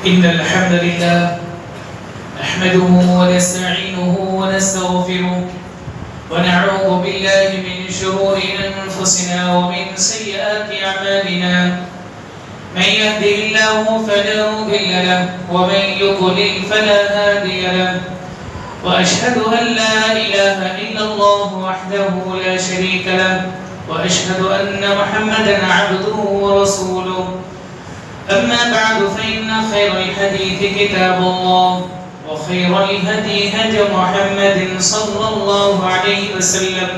إن الحمد لله نحمده ونستعينه ونستغفره ونعوذ بالله من شرور أنفسنا ومن سيئات أعمالنا من يهده الله فلا مضل له ومن يضلل فلا هادي له وأشهد أن لا إله إلا الله وحده لا شريك له وأشهد أن محمدا عبده ورسوله أما بعد فإن خير الحديث كتاب الله وخير الهدي هدي محمد صلى الله عليه وسلم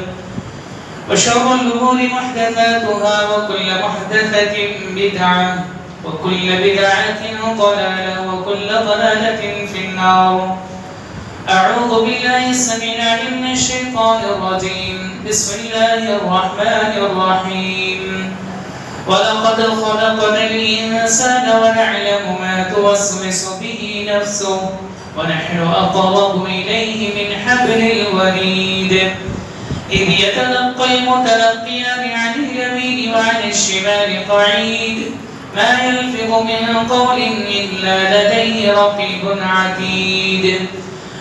وشر الأمور محدثاتها وكل محدثة بدعة وكل بدعة ضلالة وكل ضلالة في النار. أعوذ بالله السميع العليم من الشيطان الرجيم. بسم الله الرحمن الرحيم. ولقد خلقنا الإنسان ونعلم ما توسوس به نفسه ونحن أقرب إليه من حبل الوريد إذ يتلقى المتلقيان عن اليمين وعن الشمال قعيد ما يلفظ من قول إلا لديه رقيب عتيد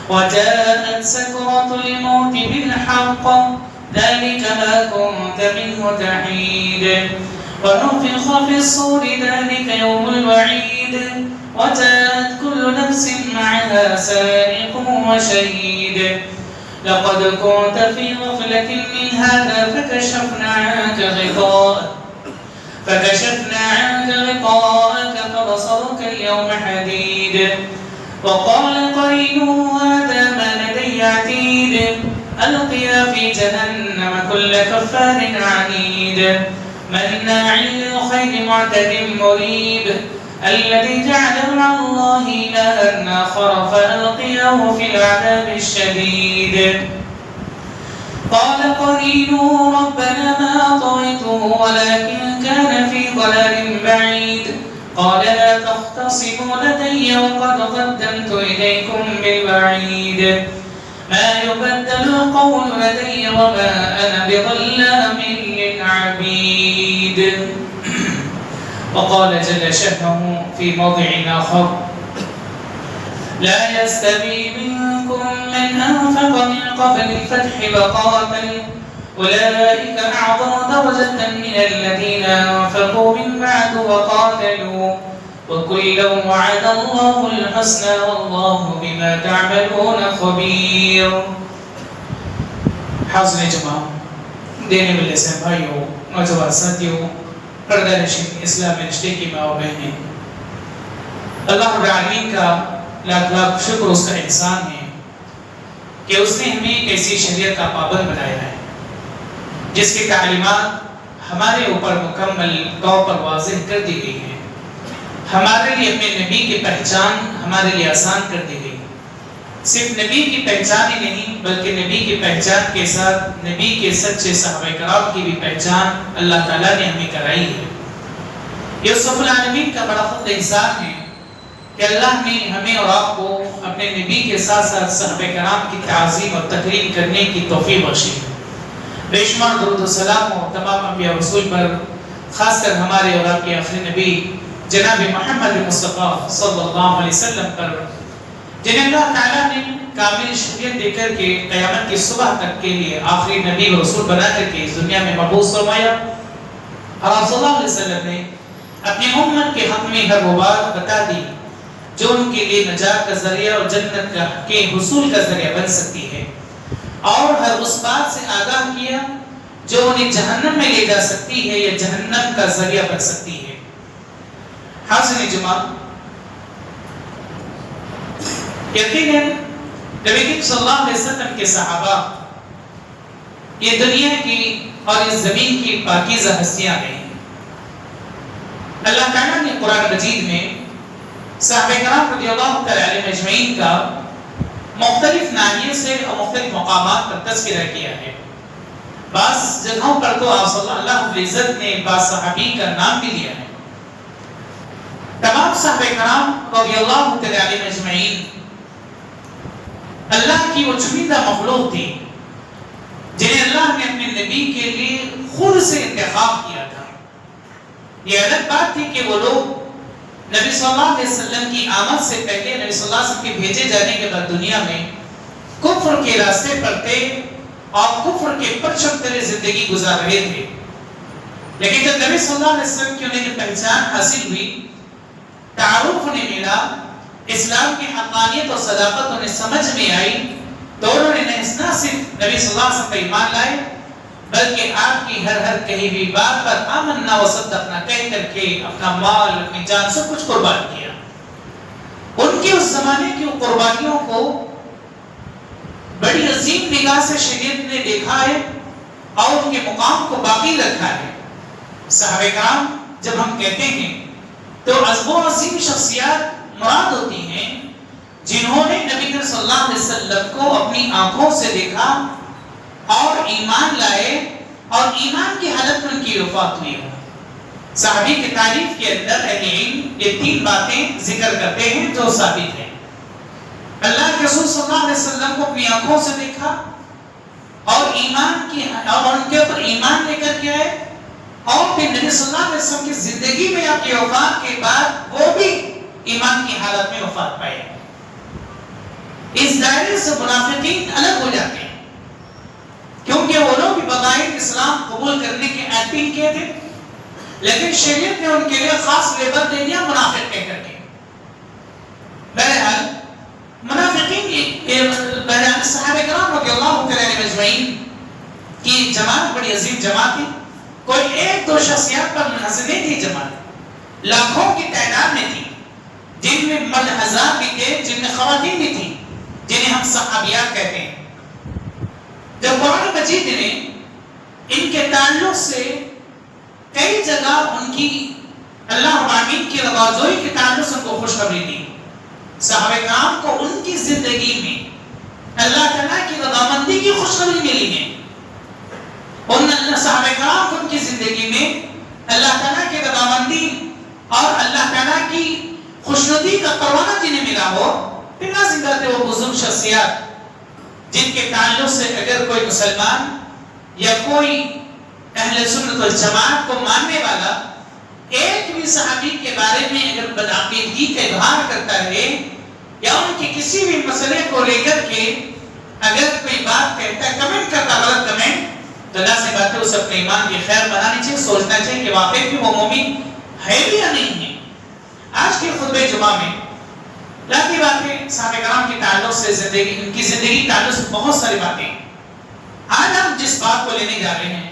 وجاءت سكرة الموت بالحق ذلك ما كنت منه تحيد ونفخ في الصور ذلك يوم الوعيد وجاءت كل نفس معها سائق وشهيد لقد كنت في غفلة من هذا فكشفنا عنك غطاءك فبصرك اليوم حديد وقال قرينه هذا ما لدي عتيد ألقيا في جهنم كل كفار عنيد مناع للخير معتد مريب الذي جعل مع الله إلها آخر فألقياه في العذاب الشديد قال قرينه ربنا ما أطغيته ولكن كان في ضلال بعيد قال لا تختصموا لدي وقد قدمت إليكم بالوعيد ما يبدل القول لدي وما أنا بظلام للعبيد. وقال جل شأنه في موضع آخر لا يستوي منكم من أنفق من قبل الفتح وقاتل أولئك أعظم درجة من الذين أنفقوا من بعد وقاتلوا وكلا وعد الله الحسنى والله بما تعملون خبير. حاضرین جماعت، دینے والے سے بھائیوں، نوجوان ساتھیوں، پردہ نشین اسلام رشتے کی ماں و بہنیں، اللہ رب العالمین کا لاکھ لاکھ شکر اس کا احسان ہے کہ اس نے ہمیں ایک ایسی شریعت کا پابند بنایا ہے جس کی تعلیمات ہمارے اوپر مکمل طور پر واضح کر دی گئی ہیں. ہمارے لیے اپنے نبی کی پہچان ہمارے لیے آسان کر دی گئی. صرف نبی کی پہچان ہی نہیں بلکہ نبی کی پہچان کے ساتھ نبی کے سچے صحابہ کرام کی بھی پہچان اللہ تعالیٰ نے ہمیں کرائی ہے. یہ رب العالمین کا بڑا فضل احسان ہے کہ اللہ نے ہمیں اور آپ کو اپنے نبی کے ساتھ ساتھ صحابہ کرام کی تعظیم اور تکریم کرنے کی توفیق بخشی ہے. بے شمار درود و سلام ہو تمام انبیاء رسول پر، خاص کر ہمارے اور آپ کے آخری نبی جناب محمد مصطفیٰ صلی اللہ علیہ وسلم پر، جنہیں اللہ تعالیٰ نے کامل شریعت دے کر کے قیامت کی صبح تک کے لیے آخری نبی و رسول بنا کر کے اس دنیا میں مبعوث فرمایا. اور آپ صلی اللہ علیہ وسلم نے اپنی امت کے حق میں ہر وہ بات بتا دی جو ان کے لیے نجات کا ذریعہ اور جنت کے حصول کا ذریعہ بن سکتی ہے، اور ہر اس بات سے آگاہ کیا جو انہیں جہنم میں لے جا سکتی ہے یا جہنم کا ذریعہ بن سکتی ہے. حاضرین جماعت، یقیناً نبی کریم صلی اللہ علیہ وسلم کے صحابہ یہ دنیا کی اور اس زمین کی پاکیزہ ہستیاں ہیں. اللہ تعالیٰ نے قرآن مجید میں صحابہ کرام رضی اللہ تعالیٰ علیہ مجمعین کا مختلف ناحیے سے اور مختلف مقامات پر تذکرہ کیا ہے. بعض جگہوں پر تو آپ صلی اللہ علیہ وسلم نے بعض صحابی کا نام بھی لیا ہے. تمام صحابہ کرام رضی اللہ تعالیٰ علیہ مجمعین اللہ کی وہ چنیدہ مخلوق تھی جنہیں اللہ نے اپنے نبی کے لیے خود سے انتخاب کیا تھا. یہ الگ بات تھی کہ وہ لوگ نبی صلی اللہ علیہ وسلم کی آمد سے پہلے، نبی صلی اللہ علیہ وسلم کے بھیجے جانے کے بعد دنیا میں کفر کے راستے پر تھے اور کفر کے پرچم تلے زندگی گزار رہے تھے. لیکن جب نبی صلی اللہ علیہ وسلم کی انہیں پہچان حاصل ہوئی، تعارف انہیں ملا، اسلام کی حقانیت اور صداقت انہیں سمجھ میں آئی، تو انہوں نے نہ صرف نبی صلی اللہ علیہ وسلم پر ایمان لائے بلکہ آپ کی ہر کہی ہوئی بات پر آمنا و صدقنا کہہ کر کے اپنا مال، اپنی جان سب کچھ قربان کیا. ان کی اس زمانے کی قربانیوں کو بڑی عظیم نگاہ سے شریعت نے دیکھا ہے اور ان کے مقام کو باقی رکھا ہے. صحابہ کرام جب ہم کہتے ہیں تو وہ عظیم شخصیات مراد ہوتی ہیں جنہوں نے نبی صلی اللہ علیہ وسلم کو اپنی آنکھوں سے دیکھا اور ایمان لائے اور ایمان کی حالت میں ان کی وفات ہوئی ہو. صحابی کی تعریف کے اندر اہل علم یہ 3 باتیں ذکر کرتے ہیں جو ثابت ہیں. اللہ کے رسول صلی اللہ علیہ وسلم کو اپنی آنکھوں سے دیکھا اور ان کے اوپر ایمان لے کر کے آئے، اور پھر نبی صلی اللہ علیہ وسلم کی زندگی میں آپ کی وفات کے بعد وہ بھی ایمان کی حالت میں وفات پائے. اس دائرے سے منافقین الگ ہو جاتے ہیں کیونکہ وہ لوگ بھی بظاہر اسلام قبول کرنے کے عادی کیے تھے، لیکن شریعت نے ان کے لیے خاص لیبل دے دیا منافق کہہ کر کے. بہرحال منافقین صحابہ کرام رضی اللہ تعالی عنہم اجمعین کی جماعت بڑی عظیم جماعت تھی. کوئی 1-2 شخصیات پر منحصر نہیں تھی جماعت، لاکھوں کی تعداد میں تھی، جن میں مرد حضرات بھی تھے، جن میں خواتین بھی تھیں، جنہیں ہم صحابیات کہتے ہیں. جب قرآن مجید نے ان کے تعلق سے کئی جگہ ان کی اللہ العالمین کی رضاجوئی کے تعلق سے ان کو خوشخبری دی. صحابہ کرام کو ان کی زندگی میں اللہ تعالیٰ کی رضامندی کی خوشخبری ملی ہے. ان صحابہ کرام کو ان کی زندگی میں اللہ تعالیٰ کی رضامندی اور اللہ تعالیٰ کی خوشنودی کا پروانہ جنہیں ملا ہو، پھر لازم بات ہے وہ بزرگ شخصیات جن کے تعلق سے اگر کوئی مسلمان یا کوئی اہل سنت والجماعت کو ماننے والا ایک بھی صحابی کے بارے میں اگر بدعقیدگی کا اظہار کرتا ہے یا ان کے کسی بھی مسئلے کو لے کر کے اگر کوئی بات کہتا ہے، کمنٹ کرتا غلط کمنٹ، تو لازم بات ہے اسے اپنے ایمان کی خیر بنانی چاہیے، سوچنا چاہیے کہ واقعی وہ مومن ہے بھی یا نہیں ہے. آج کے خطبہ جمعہ میں لاتی باتیں صحابہ کرام کے تعلق سے ان کی زندگی تعلق سے بہت ساری باتیں. آج ہم جس بات کو لینے جا رہے ہیں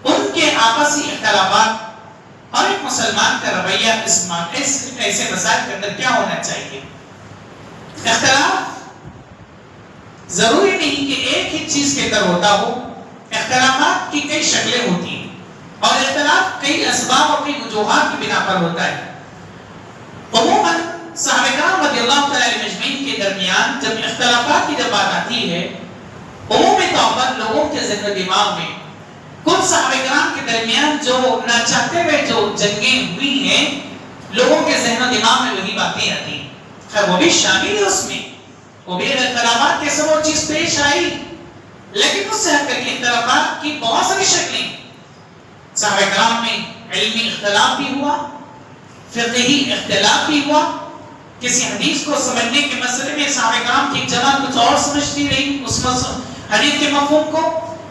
ان کے آپسی اختلافات اور ایک مسلمان کا رویہ ایسے مسائل کے اندر کیا ہونا چاہیے. اختلاف ضروری نہیں کہ ایک ہی چیز کے اندر ہوتا ہو، اختلافات کی کئی شکلیں ہوتی ہیں اور اختلاف کئی اسباب اور کئی وجوہات کی بنا پر ہوتا ہے. عموماً صحابہ کرام رضی اللہ تعالی عنہم اجمعین کے درمیان جب اختلافات کی جب بات آتی ہے، عمومی طور پر لوگوں کے ذہن و دماغ میں کچھ صحابہ کرام کے درمیان جو نہ چاہتے ہوئے جو جنگیں ہوئی ہیں، لوگوں کے ذہن و دماغ میں وہی باتیں آتی ہیں. خیر وہ بھی شامل ہے اس میں، وہ بھی اختلافات کے سب وہ چیز پیش آئی، لیکن اس سے ہٹ کر کے اختلافات کی بہت ساری شکلیں. صحابہ کرام میں علمی اختلاف بھی ہوا، فقہی اختلاف بھی ہوا. کسی حدیث کو سمجھنے کے مسئلے میں صحابہ کرام کی جماعت کچھ اور سمجھتی رہی اس حدیث کے مفہوم کو،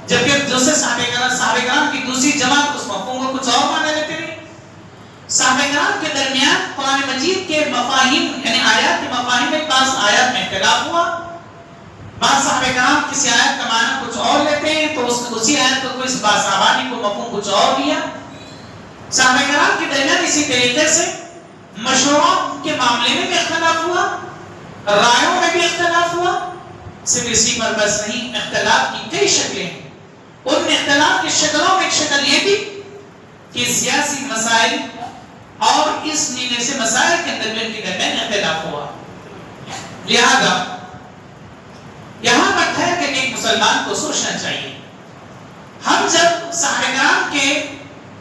جبکہ دوسرے صحابہ کرام کی دوسری جماعت اس مفہوم کو کچھ اور مانا لیتے رہے. صحابہ کرام کے درمیان قرآن مجید کے مفاہیم یعنی آیات کے مفاہیم میں بعض آیات میں اختلاف ہوا. بعض صحابہ کرام کسی آیت کا معنی کچھ اور لیتے ہیں تو اسی آیت کو کوئی صحابہ نے کوئی مفہوم کچھ اور لیا. صحابہ کرام کے درمیان اسی طریقے سے مشوروں کے معاملے میں بھی اختلاف ہوا، رائیوں میں بھی اختلاف ہوا. صرف اسی پر بس نہیں، اختلاف کی کئی شکلیں ہیں. ان اختلاف کی شکلوں میں ایک شکل یہ بھی کہ سیاسی مسائل اور اس نیلے سے مسائل کے اندر ان کے درمیان اختلاف ہوا. لہذا یہاں پر ٹھہر کر ایک مسلمان کو سوچنا چاہیے. ہم جب صحابہ کرام کے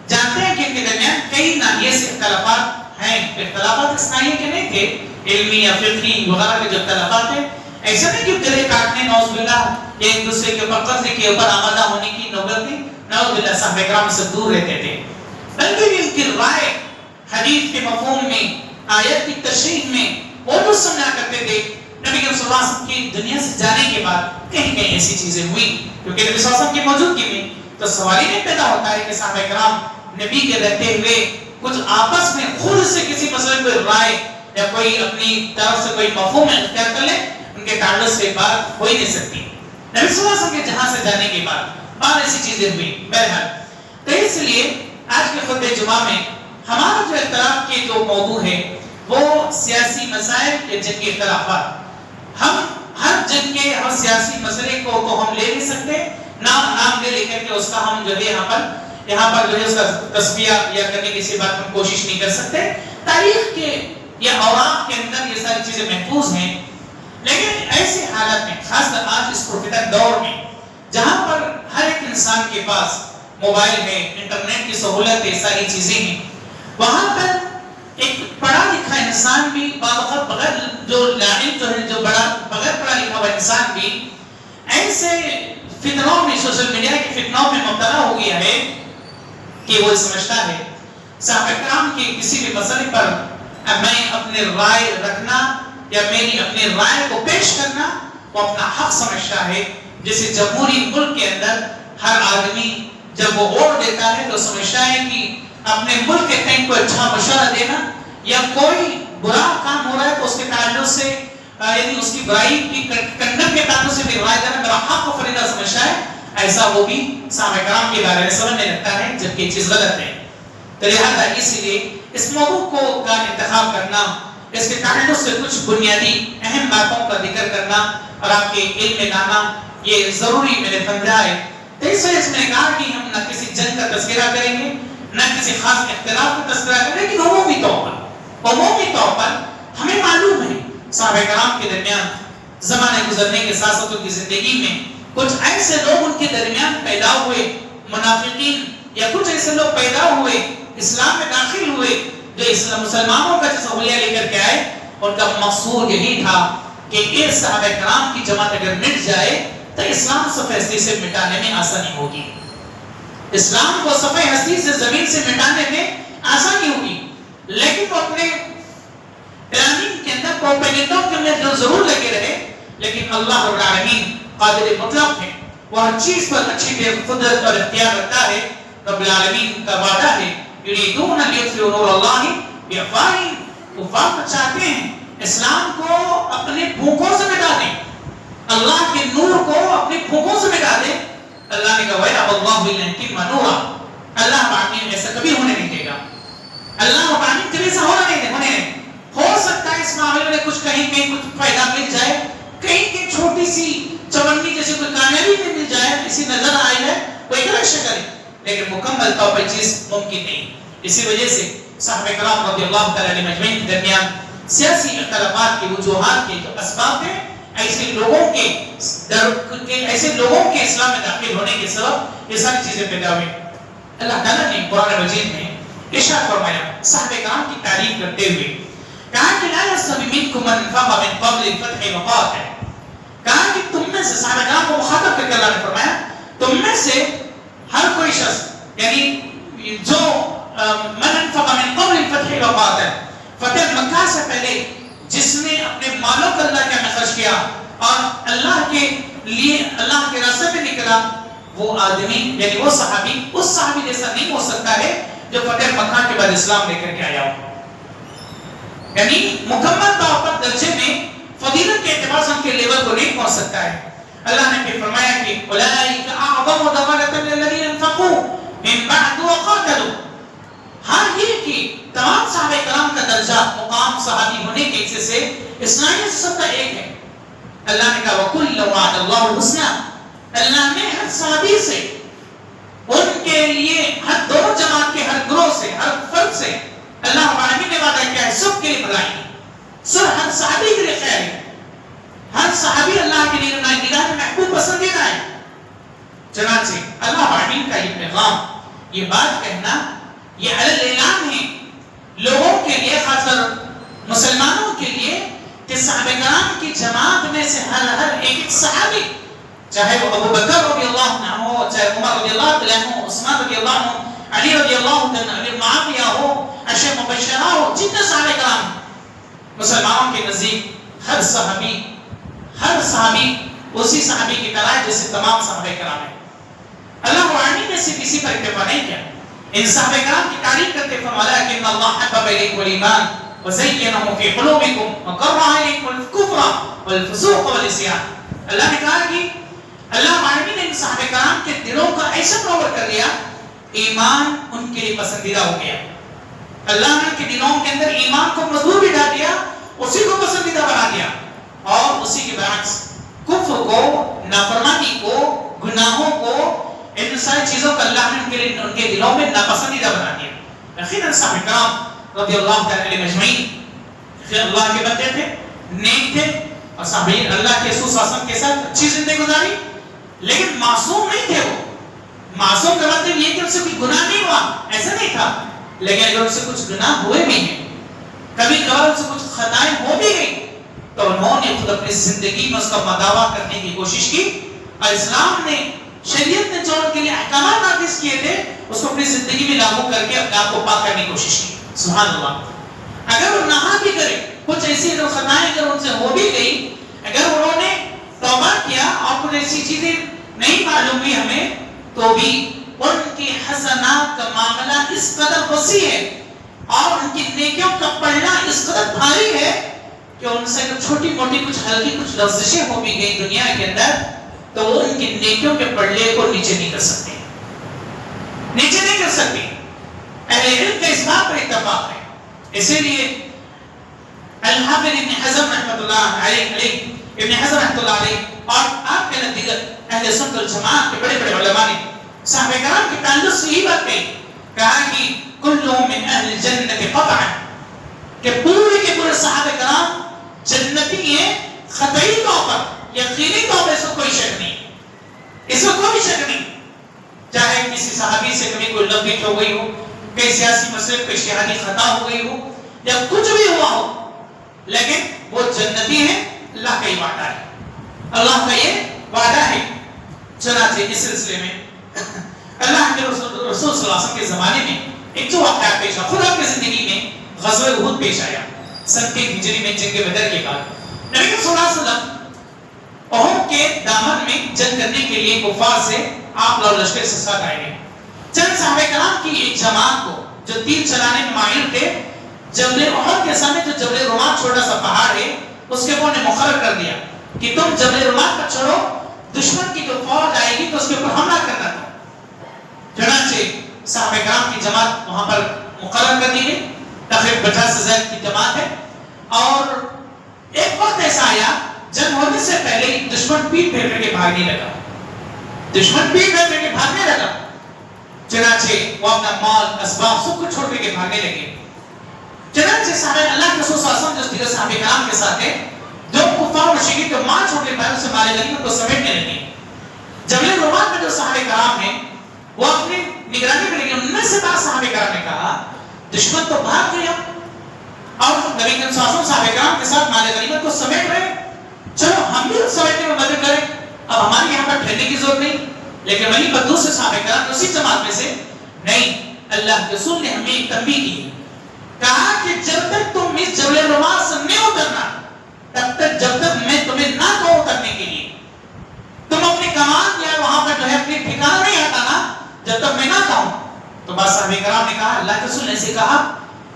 جانتے ہیں کہ ان کے درمیان کئی ناحیے سے اختلافات ہیں، اختلافات اس ناحیے کے نہیں تھے علمی یا فقہی وغیرہ کے جو اختلافات ہیں، ایسا نہیں کہ گلے کاٹنے نعوذ باللہ ایک دوسرے کے اوپر قرضے کے اوپر آمادہ ہونے کی نوبت تھی، نعوذ باللہ صحابہ کرام سے دور رہتے تھے، بلکہ ان کی رائے حدیث کے مفہوم میں آیت کی تشریح میں وہ جو سمجھا کرتے تھے نبی صلی اللہ علیہ وسلم کی دنیا سے جانے کے بعد کہیں کہیں ایسی چیزیں ہوئی کیونکہ نبی صلی اللہ علیہ وسلم کی موجودگی میں تو سوال ہی نہیں پیدا ہوتا ہے کہ صحابہ کرام نبی کے رہتے ہوئے کچھ آپس میں خود سے کسی مسئلے پر رائے یا کوئی اپنی طرف سے کوئی مفہوم اختیار کر لے، ان کے تعلق سے بات ہو ہی نہیں سکتی۔ نبی صلی اللہ علیہ وسلم کے جہاں سے جانے کے بعد ایسی چیزیں ہوئی۔ بہرحال تو اس لیے آج کے خطبہ جمعہ میں ہمارا جو اختلاف کے جو موضوع ہے وہ سیاسی مسائل یا جنگی اختلافات۔ ہم ہر جنگ کے ہر سیاسی مسئلے کو تو ہم لے نہیں سکتے، نام لے کر کے اس کا ہم جو ہے یہاں پر جو ہے اس کا تصفیہ یا کرنے کی سی بات ہم کوشش نہیں کر سکتے۔ تاریخ کے یا اوراق کے اندر یہ ساری چیزیں محفوظ ہیں، لیکن ایسے حالات میں خاص طور آج اس پرفتن دور میں جہاں پر ہر ایک انسان کے پاس موبائل ہے، انٹرنیٹ کی سہولت ہے، ساری چیزیں ہیں، وہاں پر ایک پڑھا لکھا انسان بھی بغیر پڑھا لکھا ہوا انسان بھی ایسے فتنوں میں، سوشل میڈیا کے فتنوں میں مبتلا ہو گیا ہے کہ وہ سمجھتا ہے صحابہ کرام کے کسی بھی مسئلے پر میں اپنے رائے رکھنا یا میری اپنی رائے کو پیش کرنا وہ اپنا حق سمجھتا ہے۔ جیسے جمہوری ملک کے اندر ہر آدمی جب وہ ووٹ دیتا ہے تو سمجھتا ہے کہ اپنے ملک کے کہیں کو اچھا مشورہ دینا یا کوئی برا کام ہو رہا ہے تو اس کے تعلق سے یعنی اس کی برائی کی کنڈم کے تعلق سے بھی رائے دینا میرا حق و فریضہ سمجھتا ہے، ایسا وہ بھی صحابہ کرام کے بارے میں سمجھنے لگتا ہے جبکہ یہ چیز غلط ہے۔ تو لہٰذا اسی لیے اس موضوع کا انتخاب کرنا، اس کے تعلق سے کچھ بنیادی اہم باتوں کا ذکر کرنا اور آپ کے علم میں لانا یہ ضروری میں نے سمجھا ہے۔ تو اس وجہ سے میں نے کہا کہ ہم نہ کسی جنگ کا تذکرہ کریں گے نہ کسی خاص اختلاف کا تذکرہ کریں گے، لیکن عمومی طور پر ہمیں معلوم ہے صحابہ کرام کے درمیان زمانے گزرنے کے ساتھ ساتھ ان کی زندگی میں کچھ ایسے لوگ ان کے درمیان پیدا ہوئے منافقین یا کچھ ایسے لوگ پیدا ہوئے اسلام میں داخل ہوئے جو مسلمانوں کا جیسا حلیہ لے کر کے آئے، ان کا مقصود یہی تھا کہ اس صحابہ کرام کی جماعت اگر مٹ جائے تو اسلام صفحہ ہستی سے مٹانے میں آسانی ہوگی، اسلام کو صفحہ ہستی سے زمین سے مٹانے میں آسانی ہوگی۔ لیکن وہ اپنے پلاننگ کے اندر پروپیگنڈوں کے اندر جو ضرور لگے رہے، لیکن اللہ رب العالمین قادر مطلق ہے، وہ ہر چیز پر اچھی بے قدرت اور اختیار رکھتا ہے۔ رب العالمین کا وعدہ ہے یریدون لیطفئوا نور اللہ بافواہہم، وہ وقت چاہتے ہیں اسلام کو اپنے پھونکوں سے مٹا دیں، اللہ کے نور کو اپنے پھونکوں سے مٹا دیں۔ اللہ نے کہا وَيَأْبَى اللَّهُ إِلَّا أَن يُتِمَّ نُورَهُ، اللہ تعالی ایسا کبھی ہونے نہیں دے گا، اللہ تعالی کبھی ایسا ہونے نہیں۔ ہو سکتا ہے اس معاملے میں کچھ کہیں کچھ فائدہ مل جائے، کہیں کہ چھوٹی سی چونی جیسے کوئی کامیابی میں مل جائے، کسی نظر آئے ہے کوئی کرش کرے، لیکن مکمل طور پر چیز ممکن نہیں۔ اسی وجہ سے صحابہ کرام رضی اللہ تعالی عنہم اجمعین کے درمیان سیاسی اختلافات کے وجوہات کے جو اسباب ہیں، ایسے لوگوں کے اسلام میں داخل ہونے کے سبب یہ ساری چیزیں پیدا ہوئی۔ اللہ تعالیٰ نے قرآن مجید میں ارشاد فرمایا صحابہ کرام کی تعریف کرتے ہوئے، کہا کہ لا يستوي منكم من انفق من قبل الفتح وقاتل، کہا کہ تم میں سے صحابہ کرام کو مخاطب کر کے اللہ نے فرمایا تم میں سے ہر کوئی شخص یعنی جو من انفق من قبل الفتح وقاتل، فتح مکہ سے پہلے جس نے اپنے مالوں کو اللہ کے میں خرچ کیا اور اللہ کے لیے اللہ کے راستے میں نکلا، وہ آدمی یعنی وہ صحابی اس صحابی جیسا نہیں ہو سکتا ہے جو فتح مکہ کے بعد اسلام لے کر کے آیا ہو، یعنی مکمل طور پر درجے میں فضیلت کے اعتبار سے ان کے لیول کو نہیں پہنچ سکتا ہے۔ اللہ نے پھر فرمایا کہ اولئک اعظم درجۃ للذین انفقوا من بعد وقاتلوا، ہاں یہ کہ تمام صحابہ کرام کا درجہ مقام صحابی ہونے کے حصے سے اسلامی سب کا ایک ہے۔ اللہ نے کہا وَكُلًّا وَعَدَ اللَّهُ الْحُسْنَىٰ، اللہ نے ہر صحابی سے ان کے لیے ہر دونوں جماعت کے ہر گروہ سے ہر فرد سے اللہ تعالی نے وعدہ کیا ہے سب کے لیے بھلائی، سب ہر صحابی کے لیے خیر ہے، ہر صحابی اللہ کے لیے نگاہ میں محبوب پسندیدہ ہے۔ چنانچہ اللہ تعالی کا یہ پیغام، یہ بات کہنا، یہ علی اعلان ہے لوگوں کے لیے، خاص کر مسلمانوں کے لیے، کہ صحابہ کرام کی جماعت میں سے ہر ایک صحابی، چاہے وہ ابو بکر رضی اللہ عنہ ہو، چاہے عمر رضی اللہ عنہ، عثمان رضی اللہ عنہ، علی رضی اللہ عنہ، معاویہ ہو، عشر مبشرہ ہو، جتنے صحابہ کرام مسلمانوں کے نزدیک ہر صحابی اسی صحابی کی طرح ہے جیسے تمام صحابہ کرام ہیں۔ اللہ العالمین نے صرف اسی پر اکتفا نہیں کیا، ان صحابہ کرام کی تعریف کرتے فرمایا کہ ان اللہ حبب الیکم الایمان وزینہ فی قلوبکم وکرہ الیکم الکفر والفسوق والعصیان۔ اللہ نے کہا کہ اللہ العالمین نے ان صحابہ کرام کے دلوں کا ایسا منور کر دیا، ایمان ان کے لیے پسندیدہ ہو گیا۔ اللہ نے ان کے دلوں کے اندر ایمان کو مضبوط بٹھا دیا، اسی کو پسندیدہ بنا دیا، اور اسی کے برعکس کفر کو، نافرمانی کو، گناہوں کو، ان ساری چیزوں کو اللہ نے ان کے دلوں میں ناپسندیدہ بنا دیا۔ یقیناً صحابہ کرام رضی اللہ تعالی عنہم اجمعین اللہ کے بندے تھے، نیک تھے، اور صحابین اللہ کے رسول صلی اللہ علیہ وسلم کے ساتھ اچھی زندگی گزاری، لیکن معصوم نہیں تھے وہ۔ معصوم کا مطلب یہ کہ ان سے کوئی گناہ نہیں ہوا، ایسا نہیں تھا، لیکن اگر ان سے کچھ گناہ ہوئے بھی ہیں، کبھی کبھار ان سے کچھ خطائیں ہو بھی گئی، تو انہوں نے خود اپنی زندگی میں اس کا مداوع کرنے کی کوشش کی، اور اسلام نے، شریعت نے جو ان کے لیے احکامات نافذ کیے تھے اس کو اپنی زندگی میں لاگو کر کے اپنے آپ کو پاک کرنے کی کوشش کی۔ سبحان اللہ۔ اگر وہ نہ بھی کرے، کچھ ایسی جو خطائیں اگر ان سے ہو بھی گئی، اگر انہوں نے توبہ کیا اور کچھ ایسی چیزیں نہیں معلوم ہوئی ہمیں، تو بھی ان کی حسنات کا معاملہ اس قدر وسیع ہے اور ان کی نیکیوں کا پلڑا اس قدر بھاری ہے کہ ان سے چھوٹی موٹی کچھ ہلکی کچھ لفزشیں ہو بھی گئی دنیا کے اندر، تو وہ ان کی نیکیوں کے پلڑے کو نیچے نہیں کر سکتے، نیچے نہیں کر سکتے۔ اہل علم کا اس بات پر اتفاق ہے۔ اسی لیے الحافظ ابن حزم رحمۃ اللہ علیہ اور آپ کے دیگر اہل سنت والجماعت کے بڑے بڑے علماء نے صحابہ کرام کے تعلق سے یہ بات کہی، کہا کہ کلهم من اہل الجنت قطعا، کہ پورے کے پورے صحابہ کرام جنتی ہیں قطعی طور پر، یقینی طور پر، اس کو کوئی شک نہیں، اس کو کوئی شک نہیں، چاہے کسی صحابی سے کبھی کوئی لغزش ہو گئی ہو، کئی سیاسی مسئلے کوئی اجتہادی خطا ہو گئی ہو، یا کچھ بھی ہوا ہو، لیکن وہ جنتی ہیں، اللہ کا یہ وعدہ ہے، اللہ کا یہ وعدہ ہے۔ چنانچہ اس سلسلے میں اللہ کے رسول صلی اللہ علیہ وسلم کے زمانے میں ایک جو واقعہ پیش آیا، خود آپ کی زندگی میں غزوہ احد پیش آیا، سن 3 ہجری میں جنگ بدر کے بعد نبی صلی اللہ علیہ وسلم احد کے دامن میں جنگ کرنے کے لیے کفار سے آپ لوگ لشکر سے ساتھ آئے ہیں۔ چند صحابہ کرام کی ایک جماعت کو جو تیر چلانے میں ماہر تھے، جبل احد کے سامنے جو جبل رمات چھوٹا سا پہاڑ ہے، اس کے اوپر نے مقرر کر دیا کہ تم جبل رمات پر چڑھو، دشمن کی جو فوج آئے گی تو اس کے اوپر حملہ کرنا تھا۔ چنانچہ صحابہ کرام کی جماعت وہاں پر مقرر کر دی گئی، تقریباً 50 سے زائد کی جماعت ہے، اور ایک وقت ایسا آیا جنگ ہونے سے پہلے دشمن پیٹ پھیر کے بھاگنے لگا، دشمن پیٹ پھیر کے بھاگنے لگا، چنانچہ وہ اپنا مال اسباب سب کچھ چھوڑ کے بھاگنے لگے۔ چنانچہ صحابہ اللہ کے رسول صلی اللہ علیہ وسلم جو دیگر صحابہ کرام کے ساتھ تھے، جو کفار مشرکین جو مال چھوڑ کے بھاگے، اسے مال غنیمت کو سمیٹنے لگے۔ جبل رمات میں جو صحابہ کرام ہیں وہ اپنی نگرانی میں لگے، ان میں سے بعض صحابہ کرام نے کہا دشمن تو بھاگ گیا اور نبی صلی اللہ علیہ وسلم صحابہ کرام کے ساتھ مال غنیمت کو سمیٹ رہے، چلو ہم بھی سمیٹنے میں مدد کریں، اب ہماری یہاں پر ٹھہرنے کی ضرورت نہیں۔ لیکن وہیں پر دوسرے صحابہ کرام اسی جماعت میں سے نہیں، اللہ کے رسول نے ہمیں ایک تنبیہ کی، کہا کہ جب تک تم اس جبل رمات سے نہیں اترنا، تب تک جب تک میں تمہیں نہ کہوں اترنے کے لیے، تم اپنی کمان یا وہاں پر جو ہے اپنی ٹھکانہ نہیں ہٹانا جب تک میں نہ کہوں۔ تو بعض صحابہ کرام نے کہا اللہ کے رسول نے ایسے کہا،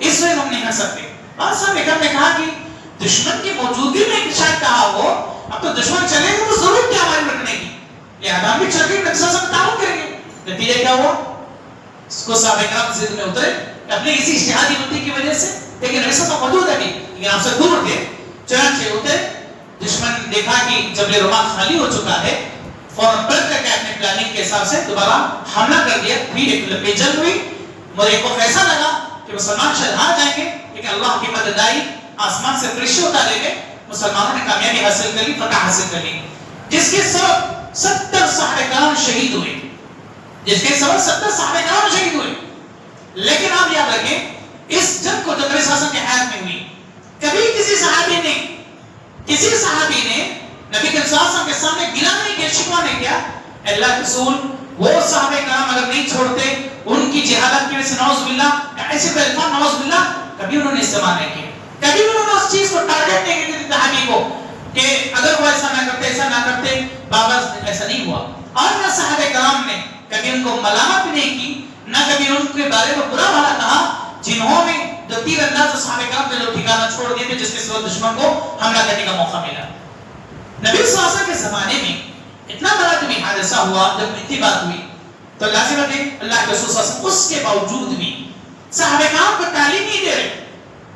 اس وقت ہم نہیں کر سکتے۔ بعض صحابہ کرام نے کہا کہ دشمن کی موجودگی میں شاید کہا ہو، اب تو دشمن چلے گا تو ضرورت کیا ہماری رکھنے کی، لہذا ہم بھی چل کے نقصہ سے تعاون کریں گے۔ نتیجہ کیا ہوا؟ اس کو صحابہ کرام ضد میں اترے اپنی اسی اجتہادی بندی کی وجہ سے، لیکن نبی صلی اللہ علیہ وسلم موجود ہے بھی، لیکن آپ سے دور تھے۔ چنانچہ اترے، دشمن نے دیکھا کہ جبل رمات خالی ہو چکا ہے، فوراً پلٹ کر کے اپنے پلاننگ کے حساب سے دوبارہ حملہ کر دیا۔ پھر ایک لمبی جنگ ہوئی، مجھے کو ایسا لگا کہ مسلمان شاید ہار جائیں گے، لیکن اللہ کی مدد آئی، آسمان سے فرشتے اتارے گئے، مسلمانوں نے کامیابی حاصل کر لی، فتح حاصل کر لی، جس کے سبب 70 صحابہ کرام شہید ہوئے، جس کے سبب 70 صحابہ کرام شہید ہوئے۔ لیکن آپ یاد رکھیں اس جنگ کو جو نبی صلی اللہ علیہ وسلم کی حیات میں ہوئی، کبھی کسی صحابی نے نبی کے صلی اللہ علیہ وسلم کے سامنے گلا نہیں کیا، شکوہ نہیں کیا، اللہ کے رسول وہ صحابہ کرام اگر نہیں چھوڑتے، ان کی جہالت کی وجہ سے نعوذ باللہ ایسے کوئی الفاظ نعوذ باللہ کبھی انہوں نے استعمال نہیں کیے، کبھی انہوں نے اس چیز کو ٹارگیٹ نہیں کیا صحابی کو کہ اگر وہ ایسا نہ کرتے بابا ایسا نہیں ہوا. اور نہ صحابہ کرام نے کبھی ان کو ملامت نہیں کی، نہ کبھی ان کے بارے میں برا بھلا کہا، جنہوں نے جو تیر انداز صحابہ کرام نے جو ٹھکانہ چھوڑ دیے تھے جس کے سوا دشمن کو حملہ کرنے کا موقع ملا. نبی صلی اللہ علیہ وسلم کے زمانے میں اتنا بڑا جب حادثہ ہوا، جب اتنی بات ہوئی تو لازم ہے اللہ کے رسول صلی اللہ علیہ وسلم اس کے باوجود بھی صحابہ کرام کو تعلیم نہیں دے رہے.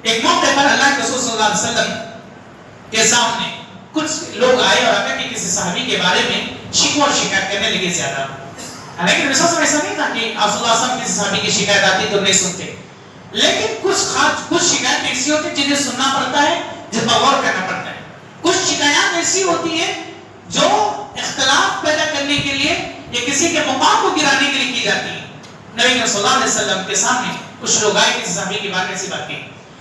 ایک موقع پر اللہ کے رسول صلی اللہ علیہ وسلم کے سامنے کچھ لوگ آئے اور آقا کے کسی صحابی کے بارے میں شکوہ اور شکایت کرنے لگے زیادہ. حالانکہ رسول صلی اللہ علیہ وسلم ایسا نہیں تھا کہ آپ صلی اللہ علیہ وسلم کسی صحابی کی شکایت آتی تو نہیں سنتے، لیکن کچھ شکایت ایسی ہوتی ہے جنہیں سننا پڑتا ہے، جن پر غور کرنا پڑتا ہے. کچھ شکایات ایسی ہوتی ہیں جو اختلاف پیدا کرنے کے لیے یا کسی کے مقام کو گرانے کے لیے کی جاتی ہے. نبی صلی اللہ علیہ وسلم کے سامنے کچھ لوگ آئے کسی صحابی کے بارے میں ایسی بات کی.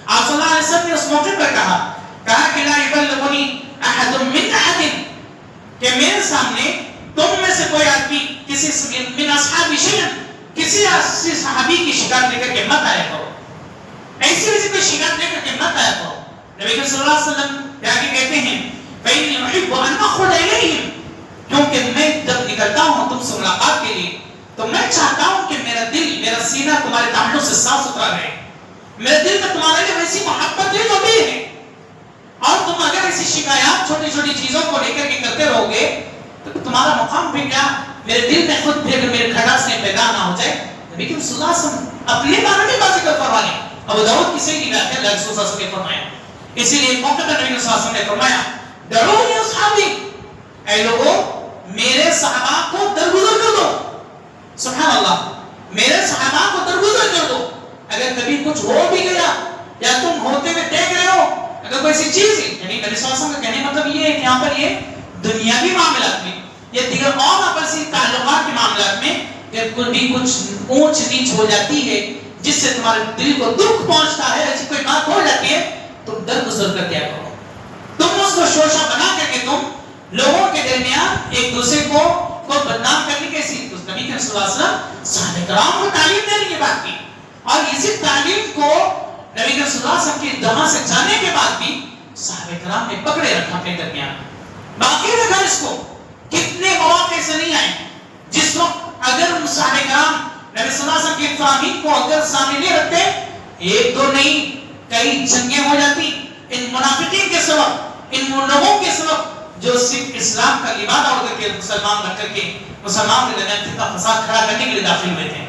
آپ صلی اللہ علیہ وسلم نے اس موقع پر کہا کہ لا یبلغنی احد من احد، کہ میرے سامنے تم میں سے کوئی آدمی کسی من اصحاب شیئا کسی صحابی کی شکایت لے کر کے مت آیا کرو، ایسی کوئی شکایت لے کر کے مت آیا کرو. نبی صلی اللہ علیہ وسلم آگے کہتے ہیں فإنی احب ان اخرج الیہم، کیونکہ میں جب نکلتا ہوں تم سے ملاقات کے لیے تو میں چاہتا ہوں کہ میرا دل میرا سینہ تمہارے تعلق سے صاف ستھرا رہے، میرے دل میں تمہارے لیے ویسی محبت ہے جو بھی ہے. اور تم اگر ایسی شکایات چھوٹی چھوٹی چیزوں کو لے کر کے کرتے رہو گے تو تمہارا مقام بھی کیا میرے دل میں خود بھی اگر میرے کھٹاس میں پیدا نہ ہو جائے. نبی صلی اللہ علیہ وسلم اپنے بارے میں بات ذکر فرما لیں. ابو داؤد کی صحیح روایت ہے اللہ رسول صلی اللہ علیہ وسلم نے فرمایا، اسی لیے موقع پر نبی صلی اللہ علیہ وسلم نے فرمایا ڈرونی اصحابی، اے لوگوں میرے صحابہ کو درگزر کر دو. سبحان اللہ، میرے صحابہ کو درگزر کر دو. اگر کبھی کچھ ہو بھی گیا یا تم ہوتے ہوئے دیکھ رہے ہو اگر کوئی ایسی چیز ہے، یعنی نبی صلی اللہ علیہ وسلم کا کہنے مطلب یہ ہے کہ یہاں پر یہ دنیاوی معاملات میں یا دیگر اور آپسی تعلقات کے معاملات میں کہ کوئی کچھ اونچ نیچ ہو جاتی ہے جس سے تمہارے دل کو دکھ پہنچتا ہے، ایسی کوئی بات ہو جاتی ہے تم درگزر کر دیا کرو. تم اس کو شوشہ بنا کر کے تم لوگوں کے درمیان ایک دوسرے کو بدنام کرنے کی ایسی نبی کریم صلی اللہ علیہ وسلم صحابہ کرام کو تعلیم دینے کی بات کی. اور اسی تعلیم کو نبی کریم صلی اللہ علیہ وسلم کی دہاں سے جانے کے بعد بھی صحابہ کرام نے پکڑے رکھا اپنے درمیان، باقی رکھا اس کو. کتنے مواقع ایسے نہیں آئے جس وقت اگر صحابہ کرام نبی صلی اللہ علیہ وسلم کی تعلیم کو اگر سامنے نہیں رکھتے، ایک دو نہیں کئی جنگیں ہو جاتی ان منافقین کے سبب، ان لوگوں کے سبب جو صرف اسلام کا لبادہ اڑ کر کے مسلمان بن کر کے مسلمان کے درمیان فتنہ فساد کھڑا کرنے کے لیے داخل ہوئے تھے.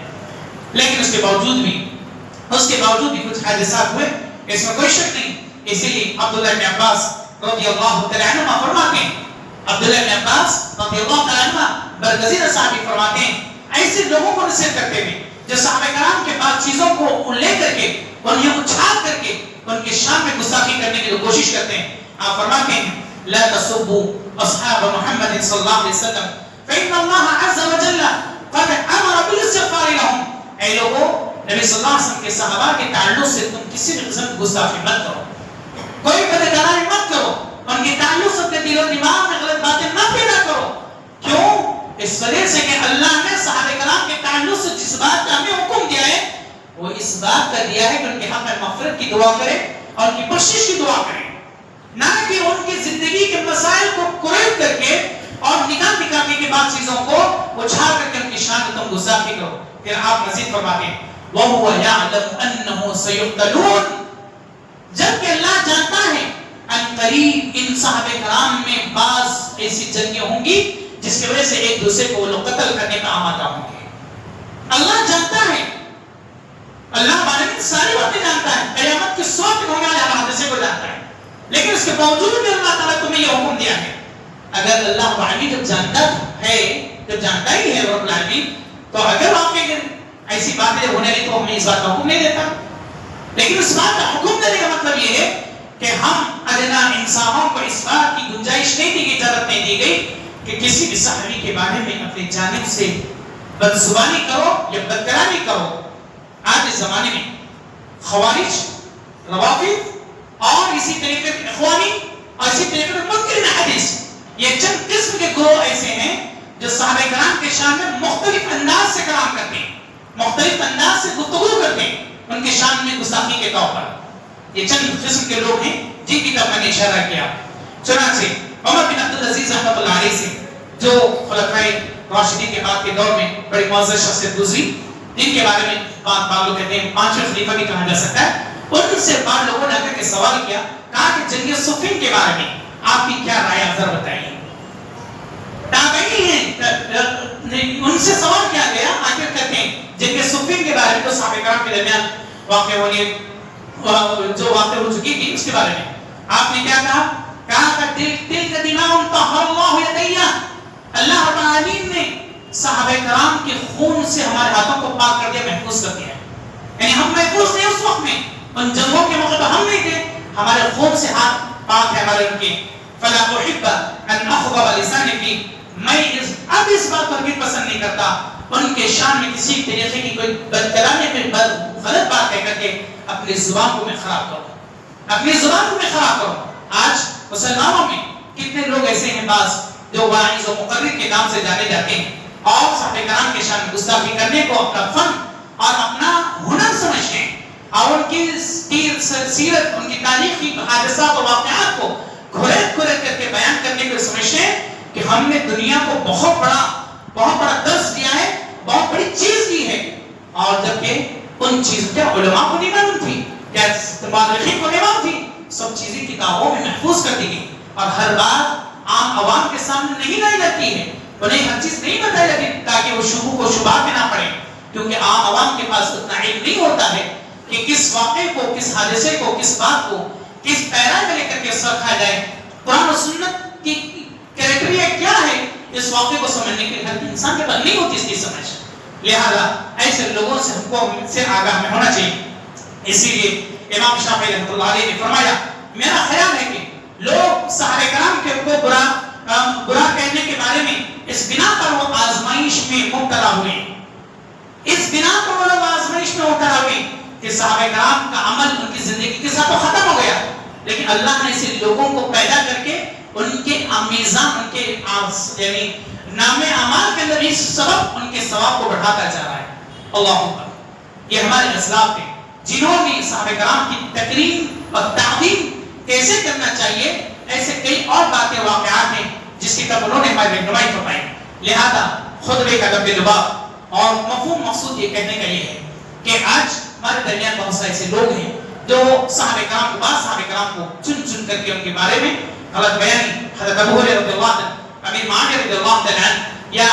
لیکن اس کے باوجود بھی کچھ حادثات ہوئے، اس میں کوئی شک نہیں. اسی لیے عبداللہ بن عباس رضی اللہ تعالی عنہ فرماتے ہیں، عبداللہ بن عباس رضی اللہ تعالی عنہ برگزیدہ صحابی فرماتے ہیں ایسے لوگوں کو نصیحت کرتے ہوئے جو صحابہ کرام کے بعد چیزوں کو لے کر کے انہیں اچھال کر کے ان کے شان میں گستاخی کرنے کی جو کوشش کرتے ہیں، آپ فرماتے ہیں لا تسبوا اصحاب محمد صلی اللہ علیہ وسلم فإن اللہ عز وجل قد امر بالاستغفار لهم. اے لوگوں نبی صلی اللہ علیہ وسلم کے صحابہ کے تعلق سے تم کسی بھی قسم کی گستاخی مت کرو، کوئی بدکاری مت کرو، ان کے تعلق سے اپنے دل و دماغ میں غلط باتیں نہ پیدا کرو. کیوں؟ اس وجہ سے کہ اللہ نے صحابہ کرام کے تعلق سے جس بات کا ہمیں حکم دیا ہے وہ اس بات کا دیا ہے کہ ان کے حق میں مغفرت کی دعا کریں اور ان کی بخشش کی دعا کریں، نہ کہ ان کی زندگی کے مسائل کو قریب کر کے اور نکالنے کے بعد چیزوں کو اچھال کر کے ان کی شان کو تم گستاخی کرو. پھر آپ مزید فرماتے ہیں وَهُوَ يَعْلَمُ أَنَّهُ سَيُقْتَلُونَ، جبکہ اللہ جانتا ہے ان قریب ان صحابہ کرام میں بعض ایسی جنگیں ہوں گی جس کی وجہ سے ایک دوسرے کو وہ لوگ قتل کرنے کا آمادہ ہوں گے. اللہ جانتا ہے، اللہ بارے میں ساری باتیں جانتا ہے، قیامت کے وقت ہونے والے حادثے کو جانتا ہے، لیکن اس کے باوجود بھی اللہ تعالیٰ تمہیں یہ حکم دیا ہے. اگر اللہ عالمی جب جانتا ہے، جب جانتا ہی ہے رب العالمین، تو اگر آپ کے ایسی باتیں ہونے لگی تو ہمیں اس بات کا حکم نہیں دیتا. لیکن اس بات کا حکم دینے کا مطلب یہ ہے کہ ہم ادنا انسانوں کو اس بات کی گنجائش نہیں دی گئی، اجازت نہیں دی گئی کہ کسی بھی صحابی کے بارے میں اپنی جانب سے بدزبانی کرو یا بدکرامی کرو. آج اس زمانے میں خوارج، روافض اور اسی طریقے سے اخوانی اور اسی طریقے سے منکرین حدیث، یہ چند قسم کے گروہ ایسے ہیں جو صحابہ کرام کے شان میں مختلف انداز سے کلام کرتے ہیں. مختلف انداز سے گفتگو کرتے ہیں ان کی شان میں گستاخی کے طور پر۔ یہ چند قسم کے لوگ ہیں جن کی طرف میں نے اشارہ کیا۔ چنانچہ عمر بن عبدالعزیز رحمۃ اللہ علیہ سے جو خلفائے راشدین کے بعد کے دور میں بڑی معزز شخصیت گزری، جن کے بارے میں بعض لوگ کہتے ہیں پانچویں خلیفہ بھی کہا جا سکتا ہے، ان سے بعض لوگوں نے آ کر کے سوال کیا، کہا کہ جنگ صفین کے بارے میں آپ کی کیا رائے ہے، ذرا بتائیے۔ تابعی ہیں، ان سے سوال کیا گیا، آخر کہتے ہیں جنگ صفین کے بارے میں تو صحابہ کرام کے درمیان واقع ہونے جو واقع ہو چکی تھی اس کے بارے میں آپ نے کیا کہا؟ کہا کہ تلک دماء طہر اللہ یدیہ، اللہ رب العالمین نے صحابہ کرام کے خون سے ہمارے ہاتھوں کو پاک کر دیا، محفوظ کر دیا۔ یعنی ہم محفوظ تھے اس وقت میں، ان جنگوں کے موقع پر ہم نہیں تھے، ہمارے خون سے ہاتھ پاک ہے ہمارے ان کے۔ فلا احب ان اخضب لسانی فی، میں اب اس بات پر بھی پسند نہیں کرتا ان کے شان میں کسی طریقے کی کوئی بد کلامی یا غلط بات کہہ کر کے اپنی زبان کو میں خراب کروں، اپنی زبان کو میں خراب کروں۔ آج مسلمانوں میں کتنے لوگ ایسے ہیں بعض جو واعظ و مقرر کے نام سے جانے جاتے ہیں اور صحابہ کرام کے شان میں گستاخی کرنے کو اپنا فن اور اپنا ہنر سمجھتے ہیں اور ان کی سیرت، ان کی تاریخی حادثات اور واقعات کو گھریت کر کے بیان کرنے کو سمجھتے ہیں کہ ہم نے دنیا کو بہت بڑا درس دیا ہے، بہت بڑی چیز دی ہے، اور جبکہ ان چیزوں کیا علماء کو نہیں معلوم تھی، کیا مورخین کو نہیں معلوم تھی، سب چیزیں کتابوں میں محفوظ کر دی گئی اور ہر بات عام عوام کے سامنے نہیں لائی جاتی ہے، انہیں ہر چیز نہیں بتائی جاتی تاکہ وہ شبہوں کو شبہات میں نہ پڑے، کیونکہ عام عوام کے پاس اتنا علم نہیں ہوتا ہے کہ کس واقعے کو، کس حادثے کو، کس بات کو کس پیرا میں لے کر کے رکھا جائے۔ قرآن و سنت کی کرائٹیریا کیا ہے اس واقعے کو سمجھنے کے لیے ہر انسان کے پاس نہیں ہوتی اس کی سمجھ، لہذا ایسے لوگوں سے ہم کو سے آگاہ میں ہونا چاہیے۔ اسی لیے امام شافعی رحمۃ اللہ علیہ نے فرمایا، میرا خیال ہے کہ لوگ صحابہ کرام کے کو برا کہنے کے بارے میں اس بنا پر وہ آزمائش میں مبتلا ہوئے، اس بنا پر وہ لوگ آزمائش میں مبتلا ہوئے کہ صحابہ کرام کا عمل ان کی زندگی کے ساتھ ختم ہو گیا، لیکن اللہ نے ایسے لوگوں کو پیدا کر کے ان کے میزان، ان کے یعنی نام اعمال کے اندر اس سبب ان کے ثواب کو بڑھاتا جا رہا ہے۔ اللہ اکبر، یہ ہمارے اسلاف تھے جنہوں نے صحابہ کرام کی تکریم اور تعظیم کیسے کرنا چاہیے، ایسے کئی اور باتیں واقعات ہیں جس کی طرف انہوں نے ہماری رہنمائی فرمائی۔ لہذا خطبے کا لب لباب اور مفہوم مقصود یہ کہنے کا یہ ہے کہ آج ہمارے درمیان بہت سے ایسے لوگ ہیں جو صحابہ کرام کو، بعض صحابہ کرام کو چن کر کے ان کے بارے میں غلط بیانی، حضرت ابو ہریرہ رضی اللہ عنہ، امیر معاویہ رضی اللہ عنہ یا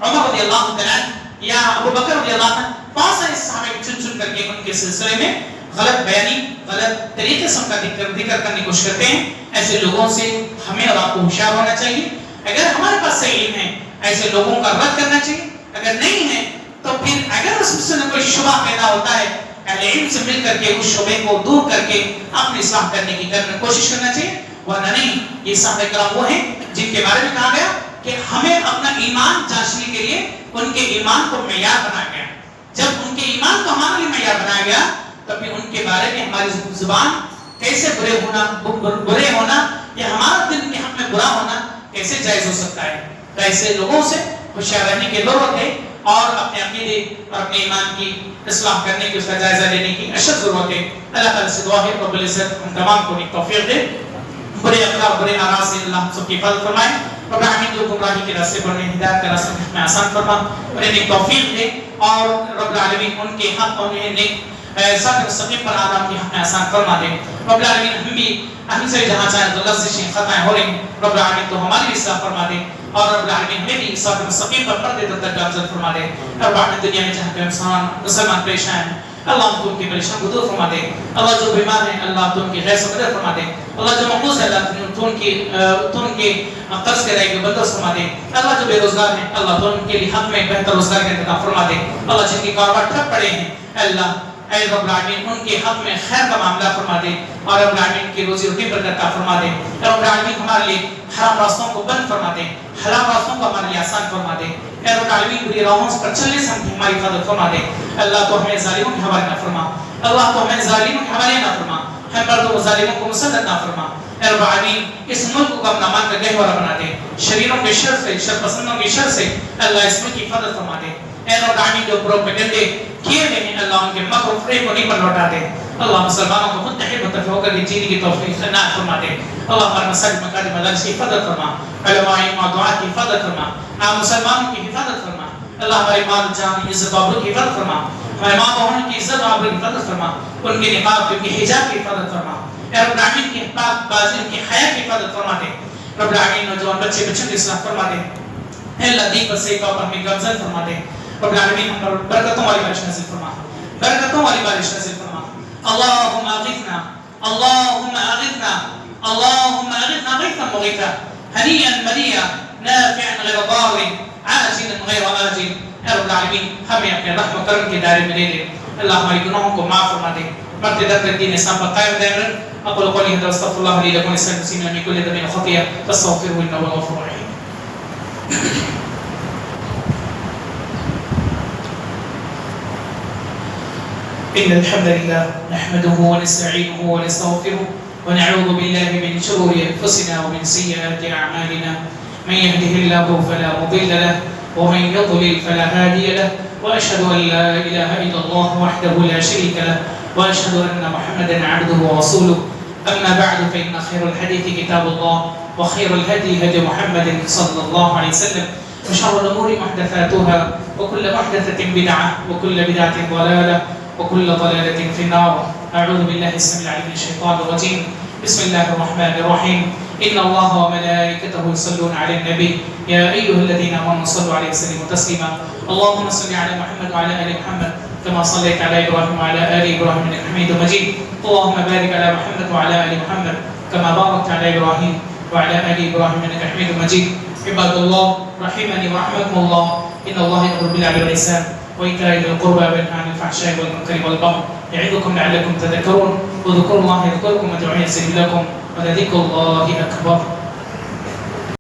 عمر رضی اللہ عنہ یا ابو بکر رضی اللہ عنہ، بہت سارے صحابہ کو چن کر کے ان کے سلسلے میں غلط بیانی، غلط طریقے سے ان کا ذکر کرنے کی کوشش کرتے ہیں۔ ایسے لوگوں سے ہمیں اور آپ کو ہوشیار ہونا چاہیے۔ اگر ہمارے پاس صحیح علم ہے ایسے لوگوں کا رد کرنا چاہیے، اگر نہیں ہے تو پھر اگر اس سے کوئی شبہ پیدا ہوتا ہے اہل علم سے مل کر کے اس شبے کو دور کر کے اپنی اصلاح کرنے کی کوشش کرنا چاہیے، ورنہ نہیں۔ یہ صحابہ کرام وہ ہیں جن کے بارے میں کہا گیا کہ ہمیں اپنا ایمان جانچنے کے لیے ان کے ایمان کو معیار بنایا گیا، جب ان کے ایمان کو ہمارے لیے معیار بنایا گیا تو پھر ان کے بارے میں ہماری زبان کیسے برے ہونا یا ہمارا دل کے حق میں برا ہونا کیسے جائز ہو سکتا ہے۔ تو ایسے لوگوں سے ہوشیار رہنے کی ضرورت ہے اور اپنے عقیدے اور اپنے ایمان کی اصلاح کرنے کی، اس کا جائزہ لینے کی اشد ضرورت ہے۔ اللہ تعالیٰ سے دعا ہے رب العزت ہم تمام کو توفیق دے، برے اخلاق برے آراء سے اللہ سب کی حفاظت فرمائے، رب العالمین جو گمراہی کے راستے پر انہیں ہدایت کا راستہ میں آسان فرما، انہیں توفیق دے اور رب العالمین ان کے حق انہیں صراط مستقیم پر آدم کی حق میں آسان فرما دے۔ رب العالمین ہم سے جہاں چاہے غلط سے خطائیں ہو رہی ہیں، رب العالمین تو ہماری اصلاح فرما دے اور رب العالمین ہمیں بھی صراط مستقیم پر پردے تک گامزن فرما دے۔ رب العالمین دنیا میں جہاں پہ مسلمان پریشان ہیں اللہ تو ان کی پریشان کو دور فرما دے، اللہ جو بیمار ہیں اللہ تو ان کی غیث و قدر فرما دے، اللہ جو مقبوض ہے اللہ تو ان کے قرض کے رائے کے بندوبست فرما دے، اللہ جو بے روزگار ہیں اللہ تو ان کے لیے حق میں بہتر روزگار کا انتظام فرما دے، اللہ جن کے کاروبار ٹھپ پڑے ہیں اللہ اے رب العالمین ان کے حق میں خیر کا معاملہ فرما دے اور رب العالمین کی روزی روٹی پر عطا فرما دے، رب العالمین ہمارے لیے حرام راستوں کو بند فرما دے، حلال راستوں کو ہمارے لیے آسان فرما دے، اے رب العالمین بری راہوں پر چلنے سے ہماری حفاظت فرما دے، اللہ تو ہمیں ظالموں کے حوالے نہ فرما، اللہ تو ہمیں ظالموں کے حوالے نہ فرما، ہم پر تو ظالموں کو مسلط نہ فرما، اے رب العالمین اس ملک کو اپنا مان کا گہوارہ بنا دے، شریروں کے شر سے، شر پسندوں کے شر سے اللہ اس ملک کی حفاظت فرما دے، اے رب العالمین جو پروب میں گندے کیے گئے ہیں اللہ ان کے مکر و فریب کو نہیں پر لوٹا دے. اللہ مسلمانوں کو متحد متفق ہو کر جینے کی توفیق عنایت فرما دے. اللہ ہمارے مساجد مکاتب مدارس کی حفاظت فرما, علماء و دعاء کی حفاظت فرما, عام مسلمانوں کی حفاظت فرما. اللہ ہمارے مال جان عزت و آبرو کی حفاظت فرما, ہمارے ماں بہنوں کی عزت و آبرو کی حفاظت فرما, ان کے نقاب ان کے حجاب کی حفاظت فرما. اے رب العالمین کی پاک بازی ان کی حیا کی حفاظت فرما دے. رب العالمین نوجوان بچے بچوں کی اصلاح فرما دے. اے اللہ دین پر صحیح طور پر ہمیں گامزن فرما دے. رب العالمین ہم پر برکتوں والی بارش نازل فرما, برکتوں والی بارش نازل فرما. اللهم اغثنا, اللهم اغثنا, اللهم اغثنا غيثا مغيثا هنيئا مريئا نافعا غير ضار عاجلا غير آجل. اے رب العالمین ہمیں اپنے رحم و کرم کے دائرے میں لے لے. اللہ ہماری گناہوں کو معاف فرما دے. مرتے در دین اسلام پر قائم دائم رکھ. اقول قولی هذا واستغفر الله لي ولكم ولسائر المسلمين من كل ذنب وخطيئة فاستغفروه انه هو الغفور الرحيم. إن الحمد لله نحمده ونستعينه ونستغفره ونعوذ بالله من شرور أنفسنا ومن سيئات أعمالنا. من يهده الله فلا مضل له ومن يضلل فلا هادي له, وأشهد أن لا إله إلا الله وحده لا شريك له, وأشهد أن محمدا عبده ورسوله. أما بعد فإن خير الحديث كتاب الله وخير الهدي هدي محمد صلى الله عليه وسلم, وشر الأمور محدثاتها وكل محدثة بدعة وكل بدعة ضلالة وكل ضلالة في النار. أعوذ بالله السميع العليم من الشيطان الرجيم. بسم الله الرحمن الرحيم. إن الله وملائكته يصلون على النبي يا أيها الذين آمنوا صلوا عليه وسلموا تسليما. اللهم صل على محمد وعلى آل محمد كما صليت على إبراهيم وعلى آل إبراهيم إنك حميد مجيد. اللهم بارك على محمد وعلى آل محمد كما باركت على إبراهيم وعلى آل إبراهيم إنك حميد مجيد. عباد الله رحمني ورحمكم الله, إن الله يأمر بالعدل والإحسان وإيتاء ذي القربى وينهى عن الفحشاء والمنكر والبغي يعظكم لعلكم تذكرون. واذكروا الله يذكركم وادعوه يستجب لكم ولذكر الله أكبر.